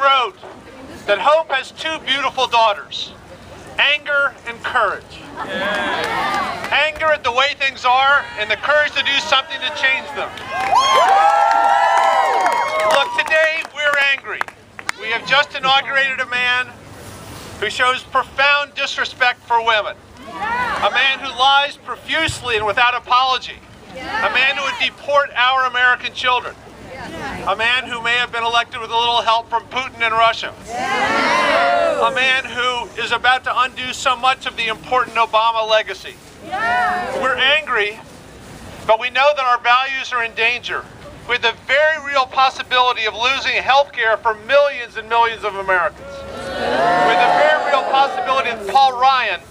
wrote that hope has two beautiful daughters, anger and courage. Anger at the way things are and the courage to do something to change them. Look, today we're angry. We have just inaugurated a man who shows profound disrespect for women. A man who lies profusely and without apology. A man who would deport our American children. A man who may have been elected with a little help from Putin and Russia. A man who is about to undo so much of the important Obama legacy. We're angry, but we know that our values are in danger, with the very real possibility of losing health care for millions and millions of Americans. With the very real possibility that Paul Ryan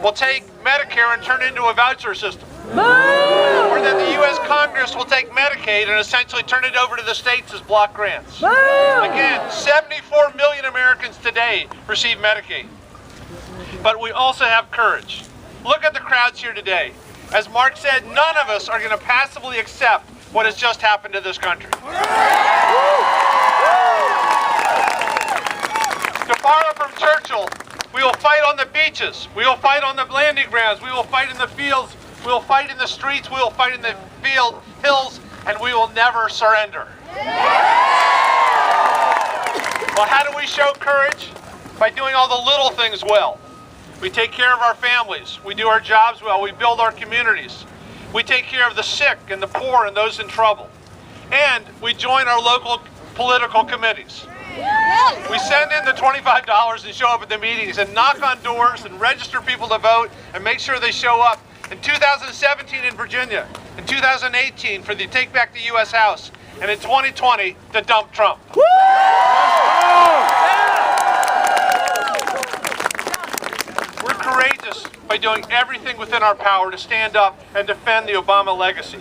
will take Medicare and turn it into a voucher system. Or that the U.S. Congress will take Medicaid and essentially turn it over to the states as block grants. Again, 74 million Americans today receive Medicaid. But we also have courage. Look at the crowds here today. As Mark said, none of us are going to passively accept what has just happened to this country. To borrow from Churchill, we will fight on the beaches, we will fight on the landing grounds, we will fight in the fields, we will fight in the streets, we will fight in the hills, and we will never surrender. Well, how do we show courage? By doing all the little things well. We take care of our families, we do our jobs well, we build our communities. We take care of the sick and the poor and those in trouble. And we join our local political committees. We send in the $25 and show up at the meetings and knock on doors and register people to vote and make sure they show up. In 2017 in Virginia, in 2018 for the Take Back the U.S. House, and in 2020 to dump Trump. We're courageous by doing everything within our power to stand up and defend the Obama legacy.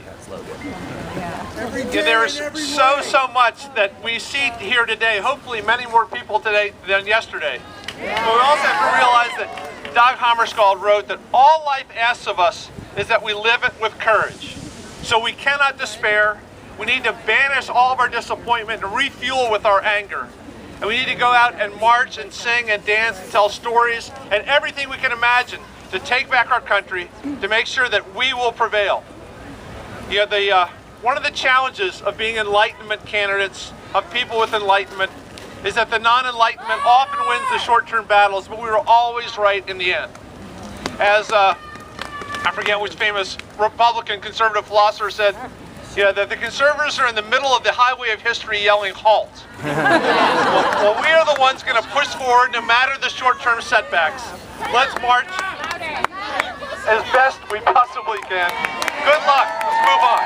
There is so much that we see here today, hopefully many more people today than yesterday. But we also have to realize that Dag Hammarskjöld wrote that all life asks of us is that we live it with courage. So we cannot despair. We need to banish all of our disappointment and refuel with our anger. And we need to go out and march and sing and dance and tell stories and everything we can imagine to take back our country, to make sure that we will prevail. You know, one of the challenges of being Enlightenment candidates, of people with Enlightenment, is that the non-Enlightenment often wins the short-term battles, but we were always right in the end. As, I forget which famous Republican conservative philosopher said, that the conservatives are in the middle of the highway of history yelling, halt. Well, we are the ones going to push forward no matter the short-term setbacks. Let's march as best we possibly can. Good luck. Let's move on.